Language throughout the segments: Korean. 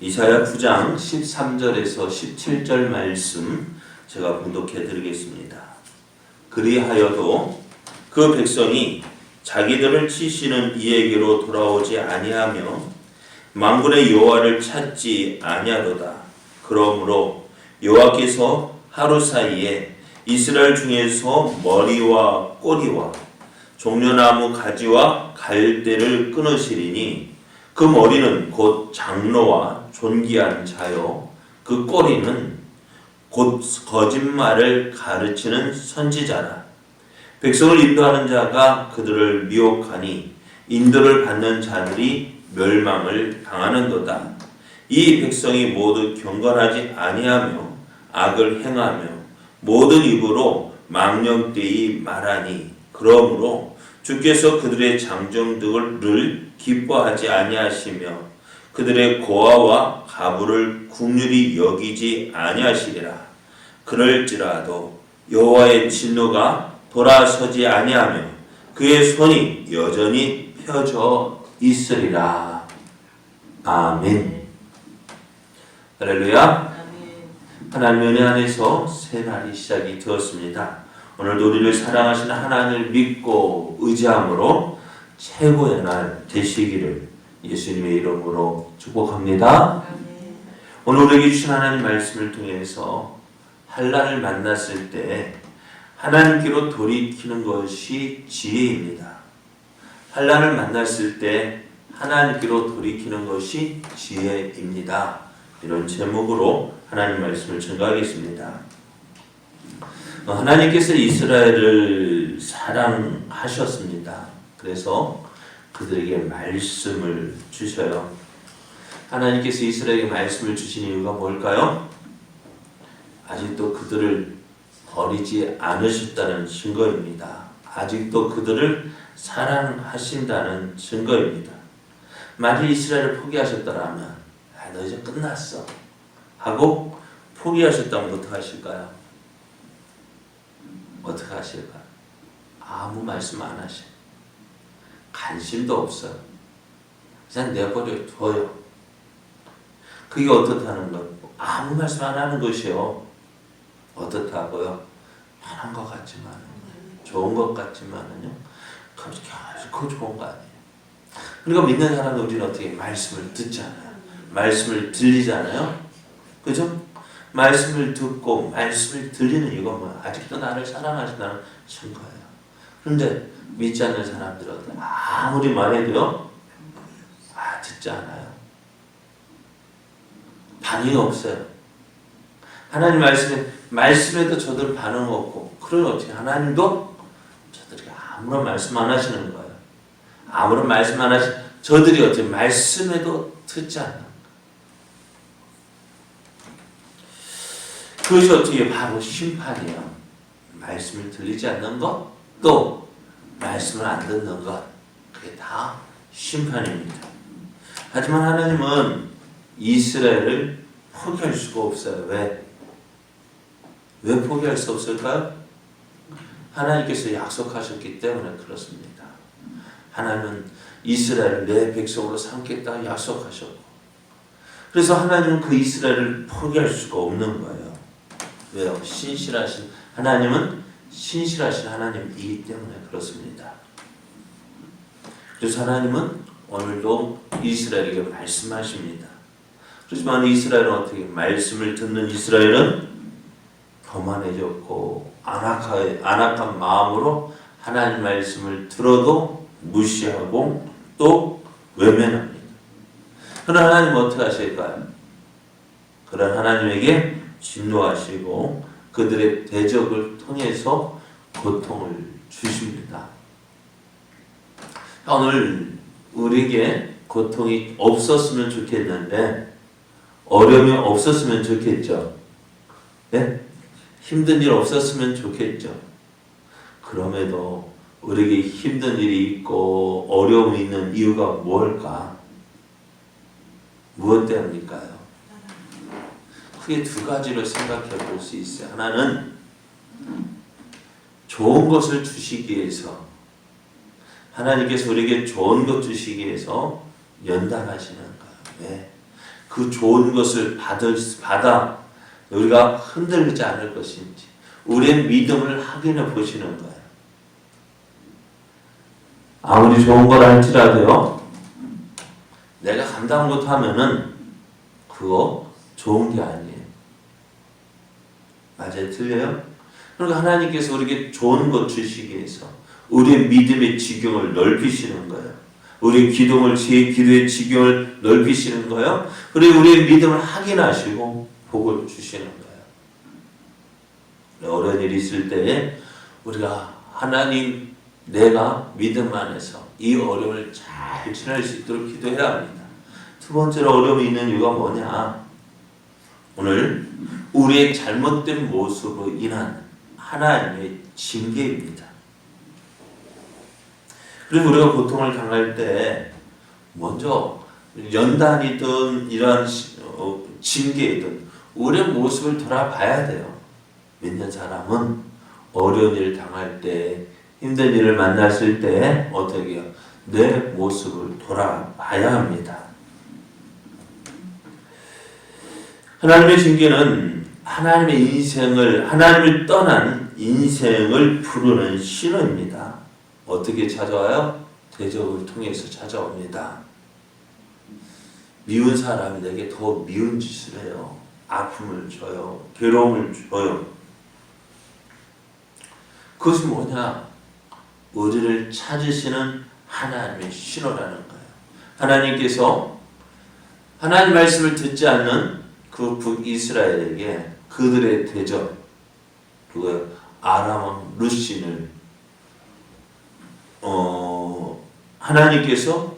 이사야 9장 13절에서 17절 말씀 제가 봉독해 드리겠습니다. 그리하여도 그 백성이 자기들을 치시는 이에게로 돌아오지 아니하며 만군의 여호와를 찾지 아니하도다. 그러므로 여호와께서 하루 사이에 이스라엘 중에서 머리와 꼬리와 종려나무 가지와 갈대를 끊으시리니 그 머리는 곧 장로와 존귀한 자요 그 꼬리는 곧 거짓말을 가르치는 선지자라. 백성을 인도하는 자가 그들을 미혹하니 인도를 받는 자들이 멸망을 당하는도다. 이 백성이 모두 경건하지 아니하며 악을 행하며 모든 입으로 망령되이 말하니 그러므로 주께서 그들의 장정들을 기뻐하지 아니하시며 그들의 고아와 가부를 긍휼히 여기지 아니하시리라. 그럴지라도 여호와의 진노가 돌아서지 아니하며 그의 손이 여전히 펴져 있으리라. 아멘. 할렐루야. 하나님의 은혜 안에서 새 날이 시작이 되었습니다. 오늘도 우리를 사랑하시는 하나님을 믿고 의지함으로 최고의 날 되시기를 예수님의 이름으로 축복합니다. 오늘 우리에게 주신 하나님 말씀을 통해서 환난을 만났을 때 하나님께로 돌이키는 것이 지혜입니다. 환난을 만났을 때 하나님께로 돌이키는 것이 지혜입니다. 이런 제목으로 하나님 말씀을 전가하겠습니다. 하나님께서 이스라엘을 사랑하셨습니다. 그래서 그들에게 말씀을 주셔요. 하나님께서 이스라엘에게 말씀을 주신 이유가 뭘까요? 아직도 그들을 버리지 않으셨다는 증거입니다. 아직도 그들을 사랑하신다는 증거입니다. 만일 이스라엘을 포기하셨더라면 너 이제 끝났어 하고 포기하셨다면 어떻게 하실까요? 어떻게 하실까요? 아무 말씀 안 하셔요. 관심도 없어요. 그냥 내버려둬요. 그게 어떻다는 거예요? 아무 말씀 안 하는 것이요. 어떻다고요? 편한 것 같지만 좋은 것 같지만은요. 그거 좋은 거 아니에요. 그러니까 믿는 사람은 우리는 어떻게 말씀을 듣잖아요. 말씀을 들리잖아요. 그죠? 말씀을 듣고 말씀을 들리는 이유가 뭐야? 아직도 나를 사랑하신다는 증거예요. 그런데 믿지 않는 사람들은 아무리 말해도요. 듣지 않아요. 반응이 없어요. 하나님 말씀에도 저들 반응 없고 그러면 어떻게 하나님도 저들에게 아무런 말씀 안 하시는 거예요. 아무런 말씀 안 하시 저들이 어떻게 말씀에도 듣지 않는 그것이 어떻게 바로 심판이에요. 말씀을 들리지 않는 것, 또 말씀을 안 듣는 것, 그게 다 심판입니다. 하지만 하나님은 이스라엘을 포기할 수가 없어요. 왜 포기할 수 없을까요? 하나님께서 약속하셨기 때문에 그렇습니다. 하나님은 이스라엘을 내 백성으로 삼겠다 약속하셨고 그래서 하나님은 그 이스라엘을 포기할 수가 없는 거예요. 왜요? 하나님은 신실하신 하나님이기 때문에 그렇습니다. 그래서 하나님은 오늘도 이스라엘에게 말씀하십니다. 그렇지만 이스라엘은 어떻게 말씀을 듣는 이스라엘은 거만해졌고 안악한 마음으로 하나님 말씀을 들어도 무시하고 또 외면합니다. 그런 하나님은 어떻게 하실까요? 그런 하나님에게 진노하시고 그들의 대적을 통해서 고통을 주십니다. 오늘 우리에게 고통이 없었으면 좋겠는데 어려움이 없었으면 좋겠죠. 네? 힘든 일 없었으면 좋겠죠. 그럼에도 우리에게 힘든 일이 있고 어려움이 있는 이유가 뭘까? 무엇 때문일까요? 크게 두 가지를 생각해 볼 수 있어요. 하나는 좋은 것을 주시기 위해서 하나님께서 우리에게 좋은 것 주시기 위해서 연단하시는 거예요. 왜? 그 좋은 것을 받아 우리가 흔들리지 않을 것인지 우리의 믿음을 확인해 보시는 거예요. 아무리 좋은 걸 할지라도요, 내가 감당 못하면은 그거 좋은 게 아니에요. 맞아요? 틀려요? 그러니까 하나님께서 우리에게 좋은 것 주시기 위해서 우리의 믿음의 지경을 넓히시는 거예요. 우리의 기도의 지경을 넓히시는 거예요. 그리고 우리의 믿음을 확인하시고 복을 주시는 거예요. 어려운 일이 있을 때에 우리가 하나님, 내가 믿음 안에서 이 어려움을 잘 지낼 수 있도록 기도해야 합니다. 두 번째로 어려움이 있는 이유가 뭐냐? 오늘 우리의 잘못된 모습으로 인한 하나님의 징계입니다. 그래서 우리가 고통을 당할 때 먼저 연단이든 이러한 징계이든 우리의 모습을 돌아봐야 돼요. 믿는 사람은 어려운 일을 당할 때, 힘든 일을 만났을 때 어떻게 해요? 내 모습을 돌아봐야 합니다. 하나님의 징계는 하나님을 떠난 인생을 부르는 신호입니다. 어떻게 찾아와요? 대적을 통해서 찾아옵니다. 미운 사람이 내게 더 미운 짓을 해요. 아픔을 줘요. 괴로움을 줘요. 그것이 뭐냐? 우리를 찾으시는 하나님의 신호라는 거예요. 하나님께서 하나님 말씀을 듣지 않는 그 북이스라엘에게 그들의 대적, 그거예요. 아람 루신을 하나님께서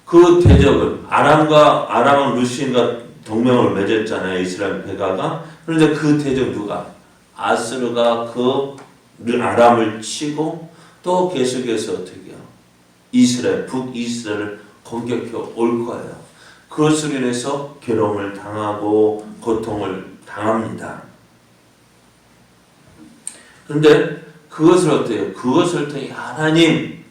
그 대적을 아람 루신과 동맹을 맺었잖아요. 이스라엘 백아가. 그런데 그 대적 누가? 아스르가 그 아람을 치고 또 계속해서 어떻게 해요? 북이스라엘을 공격해 올 거예요. 그것으로 인해서 괴로움을 당하고 고통을 당합니다. 그런데 그것을 어때요? 그것을 통해 하나님,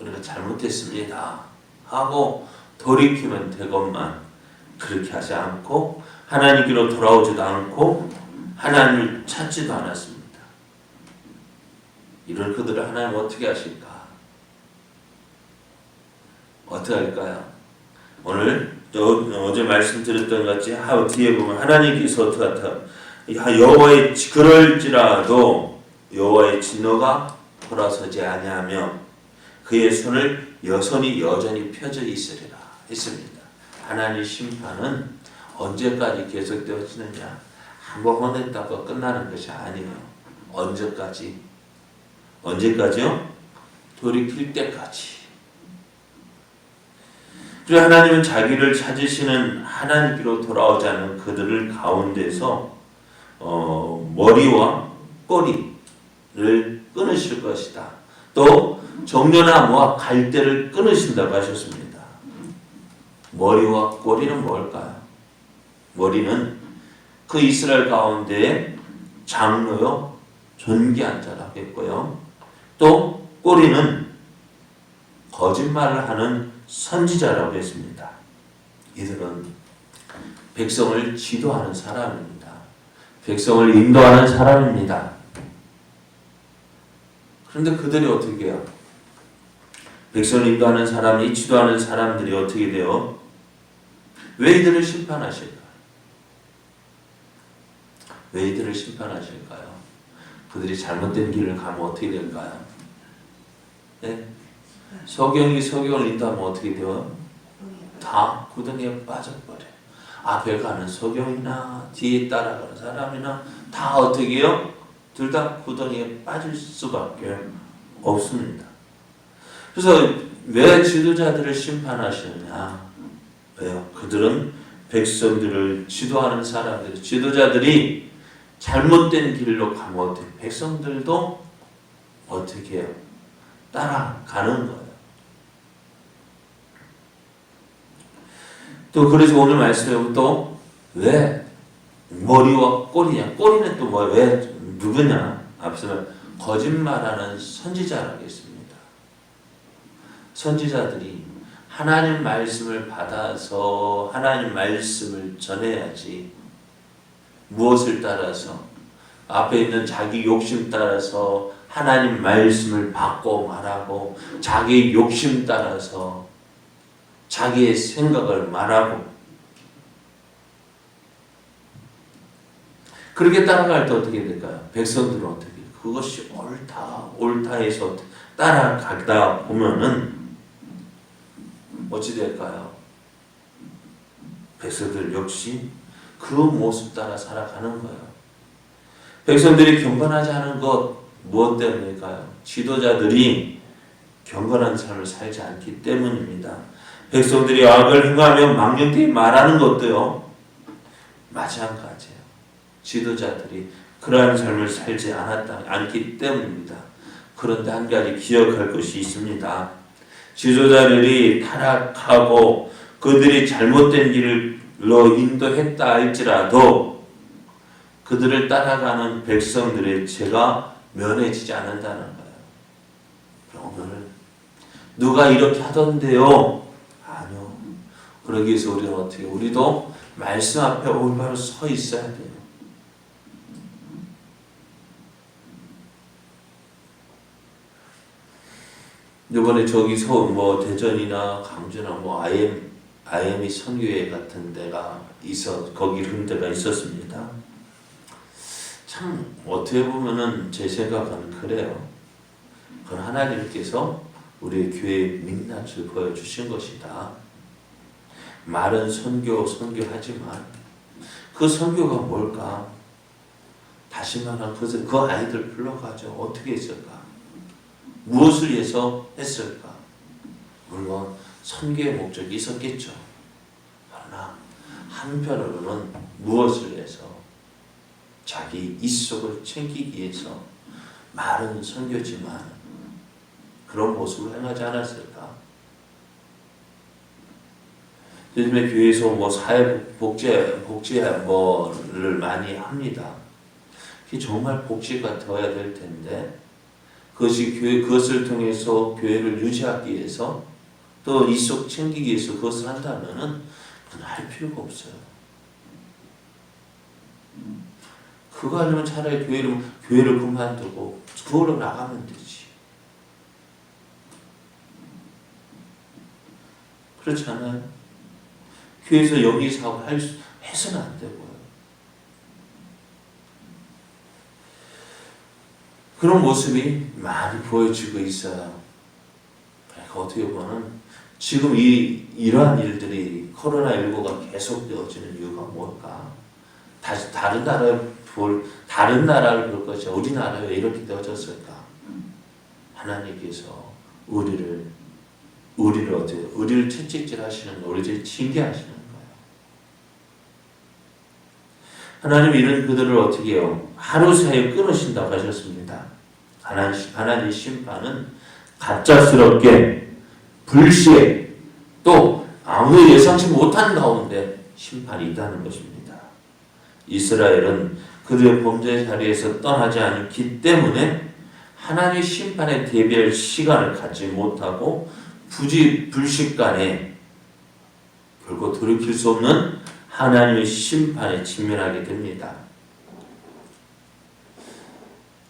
우리가 잘못했습니다 하고 돌이키면 되건만 그렇게 하지 않고 하나님께로 돌아오지도 않고 하나님을 찾지도 않았습니다. 이런 그들을 하나님 어떻게 하실까? 어떻게 할까요? 오늘 어제 말씀드렸던 것 같이 뒤에 보면 하나님께서 어떻게 여호와의 그럴지라도 여호와의 진노가 돌아서지 아니하며 그의 손을 여전히 펴져 있으리라 했습니다. 하나님의 심판은 언제까지 계속되어지느냐? 한번 혼냈다가 끝나는 것이 아니에요. 언제까지요? 돌이킬 때까지. 그리고 하나님은 자기를 찾으시는 하나님께로 돌아오지 않는 그들을 가운데서 머리와 꼬리를 끊으실 것이다. 또 정려나무와 갈대를 끊으신다고 하셨습니다. 머리와 꼬리는 뭘까요? 머리는 그 이스라엘 가운데 장로요, 존귀한 자라고 했고요. 또 꼬리는 거짓말을 하는 선지자라고 했습니다. 이들은 백성을 지도하는 사람입니다. 백성을 인도하는 사람입니다. 그런데 그들이 어떻게 해요? 백성을 인도하는 사람이, 지도하는 사람들이 어떻게 돼요? 왜 이들을 심판하실까요? 왜 이들을 심판하실까요? 그들이 잘못된 길을 가면 어떻게 될까요? 네? 소경을 인도하면 어떻게 돼요? 다 구덩이에 빠져버려요. 앞에 가는 소경이나 뒤에 따라가는 사람이나 다 어떻게 해요? 둘 다 구덩이에 빠질 수밖에 없습니다. 그래서 왜 지도자들을 심판하시느냐? 왜요? 그들은 백성들을 지도하는 사람들, 지도자들이 잘못된 길로 가면 어떻게 백성들도 어떻게 해요? 따라가는 거예요. 또 그래서 오늘 말씀에 또 왜 머리와 꼬리냐? 꼬리는 또 왜 누구냐? 앞서는 거짓말하는 선지자라고 했습니다. 선지자들이 하나님 말씀을 받아서 하나님 말씀을 전해야지. 무엇을 따라서? 앞에 있는 자기 욕심 따라서 하나님 말씀을 받고 말하고, 자기 욕심 따라서 자기의 생각을 말하고, 그렇게 따라갈 때 어떻게 될까요? 백성들은 어떻게? 그것이 옳다 해서 따라가다 보면은 어찌 될까요? 백성들 역시 그 모습 따라 살아가는 거예요. 백성들이 경건하지 않은 것 무엇 때문일까요? 지도자들이 경건한 삶을 살지 않기 때문입니다. 백성들이 악을 행하며 망령되이 말하는 것도요, 마찬가지예요. 지도자들이 그러한 삶을 살지 않기 때문입니다. 그런데 한 가지 기억할 것이 있습니다. 지도자들이 타락하고 그들이 잘못된 길로 인도했다 할지라도 그들을 따라가는 백성들의 죄가 면해지지 않는다는 거예요. 오늘 누가 이렇게 하던데요? 아니요. 그러기 위해서 우리는 어떻게? 우리도 말씀 앞에 올바로 서 있어야 돼요. 이번에 저기서 대전이나 강주나 IM이 선교회 같은 데가 거기 그런 데가 있었습니다. 참 어떻게 보면은 제 생각은 그래요. 그건 하나님께서 우리의 교회의 민낯을 보여주신 것이다. 말은 선교하지만 그 선교가 뭘까? 다시 말하면 그 아이들 불러가지고 어떻게 했을까? 무엇을 위해서 했을까? 물론 선교의 목적이 있었겠죠. 그러나 한편으로는 무엇을 위해서? 자기 입속을 챙기기 위해서. 말은 선교지만 그런 모습을 행하지 않았을까? 요즘에 교회에서 사회복지를 많이 합니다. 그게 정말 복지가 되어야 될 텐데, 그것을 통해서 교회를 유지하기 위해서, 또 입속 챙기기 위해서 그것을 한다면은 그건 할 필요가 없어요. 그거 하려면 차라리 교회를 그만두고 그걸로 나가면 되지. 그렇지 않아요? 교회에서 영리사고 해서는 안 되고요. 그런 모습이 많이 보여지고 있어요. 그러니까 어떻게 보면 지금 이러한 일들이 코로나19가 계속되어지는 이유가 뭘까? 다시 다른 나라를 볼 것이 우리나라에 왜 이렇게 되어졌을까? 하나님께서 우리를 채찍질 하시는 거예요. 우리를 징계하시는 거예요. 하나님 이런 그들을 어떻게 해요? 하루 사이에 끊으신다고 하셨습니다. 하나님의 심판은 가짜스럽게, 불시에, 또 아무도 예상치 못한 가운데 심판이 있다는 것입니다. 이스라엘은 그들의 범죄의 자리에서 떠나지 않기 때문에 하나님의 심판에 대비할 시간을 갖지 못하고 불식간에 결국 돌이킬 수 없는 하나님의 심판에 직면하게 됩니다.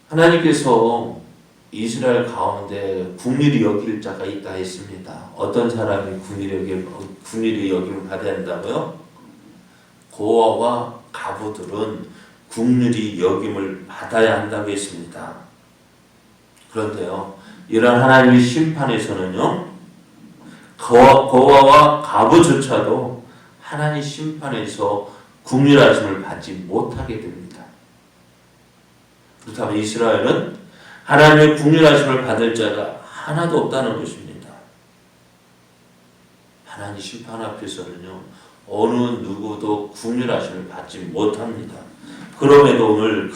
하나님께서 이스라엘 가운데 긍휼히 여길 자가 있다 했습니다. 어떤 사람이 긍휼히 여김을 받아야 한다고요? 고아와 가부들은 긍휼히 여김을 받아야 한다고 했습니다. 그런데요, 이런 하나님의 심판에서는요, 고아와 가부조차도 하나님 심판에서 긍휼하심을 받지 못하게 됩니다. 그렇다면 이스라엘은 하나님의 긍휼하심을 받을 자가 하나도 없다는 것입니다. 하나님 심판 앞에서는요, 어느 누구도 긍휼하심을 받지 못합니다. 그럼에도 오늘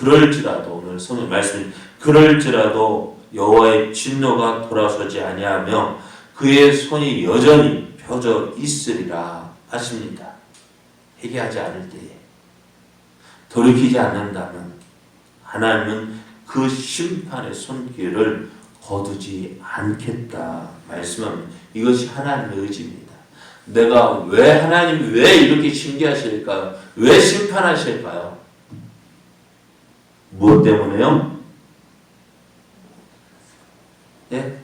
성경 말씀이 그럴지라도 여호와의 진노가 돌아서지 아니하며 그의 손이 여전히 펴져 있으리라 하십니다. 회개하지 않을 때에, 돌이키지 않는다면 하나님은 그 심판의 손길을 거두지 않겠다 말씀합니다. 이것이 하나님의 의지입니다. 내가 왜 하나님이 왜 이렇게 징계하실까요? 왜 심판하실까요? 무엇 때문에요? 네?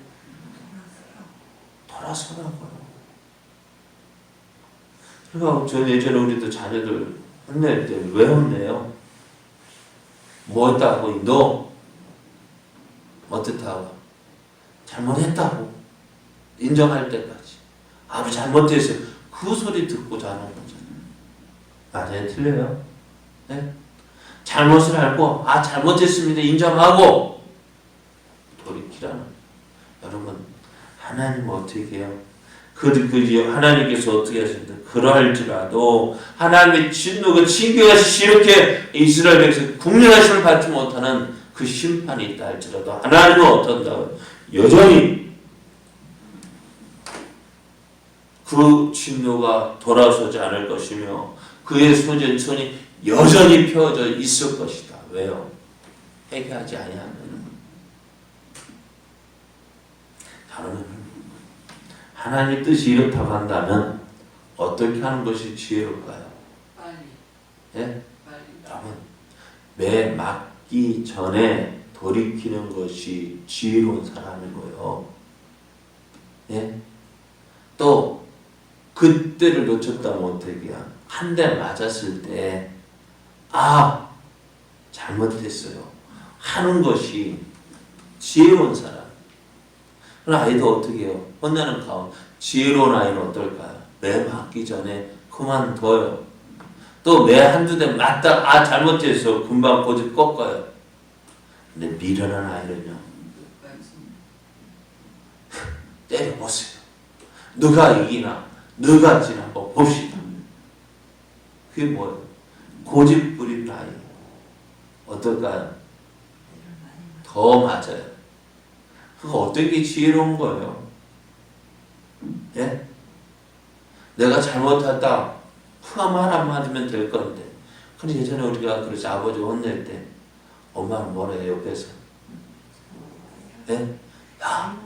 돌아서라고요. 그러니까 저 예전에 우리도 자녀들 혼낼 때 왜 혼내요? 뭐 했다고? 너 어떻다고? 잘못했다고 인정할 때까지 아버지 잘못했어요. 그 소리 듣고 자는 거잖아요. 맞아요? 틀려요? 네? 잘못을 알고 잘못했습니다 인정하고 돌이키라는. 여러분 하나님은 어떻게 해요? 하나님께서 어떻게 하십니까? 그러할지라도 하나님의 진노가 징계가 이렇게 이스라엘 백성 국민하심을 받지 못하는 그 심판이 있다 할지라도 하나님은 어떤다? 여전히 그 진노가 돌아서지 않을 것이며 그의 손이 여전히 펴져 있을 것이다. 왜요? 회개하지 아니하면. 여러분 하나님 뜻이 이렇다고 한다면 어떻게 하는 것이 지혜로울까요? 빨리. 예? 빨리. 여러분 매 맞기 전에 돌이키는 것이 지혜로운 사람이고요. 예? 또 그때를 놓쳤다면 어떻게 해요? 한 대 맞았을 때 잘못했어요 하는 것이 지혜로운 사람. 그럼 아이도 어떻게 해요? 혼나는 가운데 지혜로운 아이는 어떨까요? 매 맞기 전에 그만둬요. 또 매 한두 대 맞다 잘못했어 금방 고집 꺾어요. 근데 미련한 아이는요 때려보세요. 누가 이기나 누가 지나 한번 봅시다. 그게 뭐예요? 고집 부린 아이 어떨까요? 더 맞아요. 그거 어떻게 지혜로운 거예요? 예? 내가 잘못했다. 그 말 한마디면 될 건데. 근데 예전에 우리가 그래서 아버지 혼낼 때 엄마는 뭐라 해요? 옆에서. 예? 야,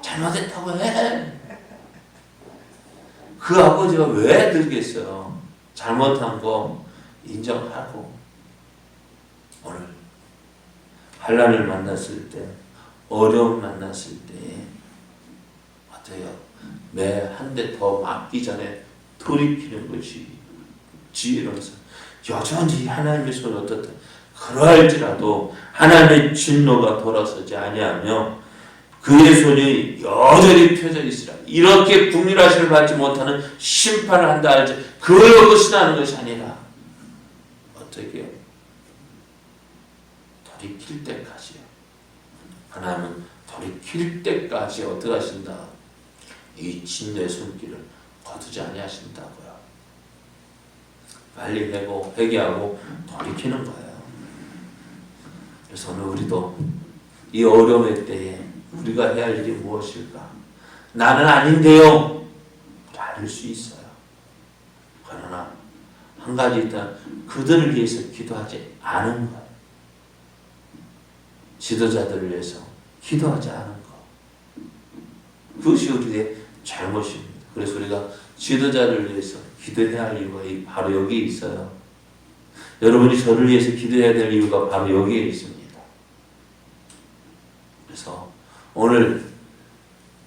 잘못했다고 해. 그 아버지가 왜 들겠어요? 잘못한 거 인정하고 오늘 환난을 만났을 때 어려움 만났을 때 어때요? 매 한 대 더 맞기 전에 돌이키는 것이 지혜로워서 여전히 하나님의 손이 어떻다. 그러할지라도 하나님의 진노가 돌아서지 아니하며 그의 손이 여전히 펴져 있으라. 이렇게 국률하심을 받지 못하는 심판을 한다 할지 그걸 것이라는 것이 아니라 어떻게 해요? 돌이킬 때까지요. 하나님은 돌이킬 때까지 어떻게 하신다? 이 진노의 손길을 거두지 아니하신다고요. 빨리 회개하고 돌이키는 거예요. 그래서 오늘 우리도 이 어려움의 때에 우리가 해야 할 일이 무엇일까? 나는 아닌데요. 알 수 있어요. 그러나 한 가지 일단 그들을 위해서 기도하지 않은 것. 지도자들을 위해서 기도하지 않은 것. 그것이 우리의 잘못입니다. 그래서 우리가 지도자를 위해서 기도해야 할 이유가 바로 여기에 있어요. 여러분이 저를 위해서 기도해야 될 이유가 바로 여기에 있습니다. 그래서 오늘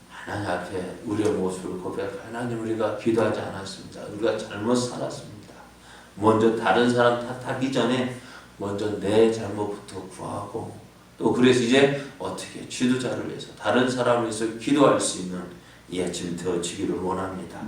하나님 앞에 우리의 모습을 고백하고 하나님 우리가 기도하지 않았습니다. 우리가 잘못 살았습니다. 먼저 다른 사람 탓하기 전에 먼저 내 잘못부터 구하고 또 그래서 이제 어떻게 지도자를 위해서 다른 사람을 위해서 기도할 수 있는 이 아침 되어지기를 원합니다.